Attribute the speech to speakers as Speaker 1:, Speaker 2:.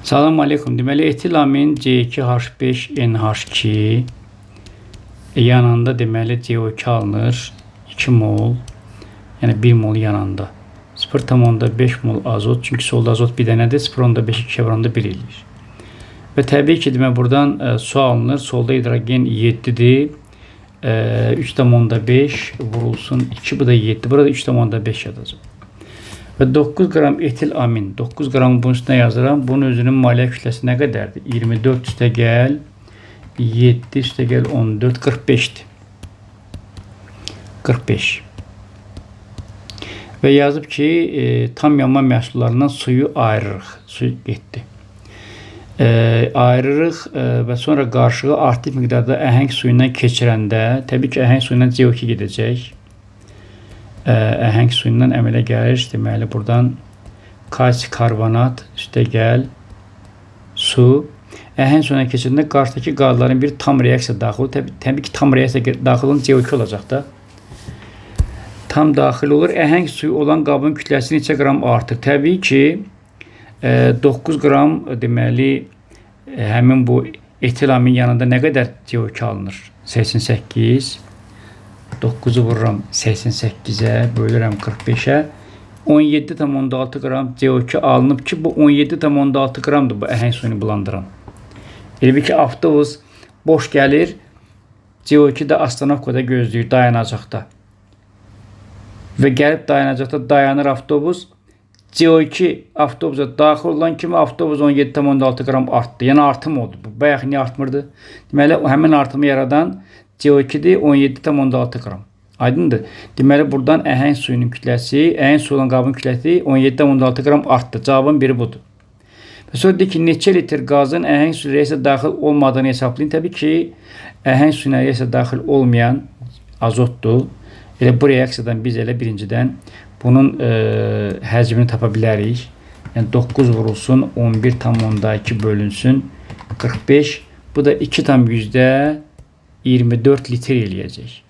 Speaker 1: Salam aleykum. Deməli, etilamin C2H5NH2 yanında deməli CO2 alınır 2 mol, yəni 1 mol yanında. 0,5 mol azot, çünki solda azot bir dənədir, 0,5 2 oranında 1 eləyir. Və təbii ki, demək buradan su alınır, solda hidrogen 7-dir, 3,5 vurulsun 2, bu da 7, burada 3,5 yazacaq. Və 9 qram etil amin, 9 qram bunun üstünə yazıram. Bunun özünün maliyyə kütləsi nə qədərdir? 24 üstə gəl, 7 üstə gəl, 14, 45-dir. 45. Və yazıb ki, tam yanma məhsullarından suyu ayırırıq. Su getdi. Ayırırıq və sonra qarışığı artıq miqdarda əhəng suyundan keçirəndə, təbii ki, əhəng suyundan CO2 gedəcək. Əhəng suyundan əmələ gəlir. Deməli, buradan kalsi karbonat, üstə gəl, su. Əhəng suyundan keçirəndə qarşıdakı qazların bir tam reaksiya daxil olur. Təbii ki, tam reaksiya daxil olan CO2 olacaq da. Tam daxil olur. Əhəng suyu olan qabın kütləsi neçə qram artır? Təbii ki, 9 qram deməli, həmin bu etilamin yanında nə qədər CO2 alınır? 88. 9'u vururam 88'e, bölürəm 45'e. 17,6 qram CO2 alınıb ki, bu 17,6 qramdır bu əhəng suyunu bulandıran. Elə ki, avtobus boş gəlir, CO2 də astanovkada gözləyir, dayanacaqda. Və gəlib dayanacaqda dayanır avtobus. CO2 avtobusa daxil olan kimi avtobus 17,6 qram artdı. Yəni artım oldu. Bu bayaq niyə artmırdı? Deməli, həmin artımı yaradan CO2'dir 17,6 qram. Aydındır. Deməli, buradan əhəng suyunun kütləsi, əhəng su olan qabın kütləsi 17,6 qram artdı. Cavabın biri budur. Və sonra deyir ki, neçə litr qazın əhəng suyu reaksiyaya daxil olmadığını hesablayın. Təbii ki, əhəng suyuna reaksiyaya daxil olmayan azotdur. Elə bu reaksiyadan biz elə birincidən bunun həcmini tapa bilərik. Yəni 9 vurulsun, 11,2 bölünsün, 45. Bu da 2,24 litr eləyəcək.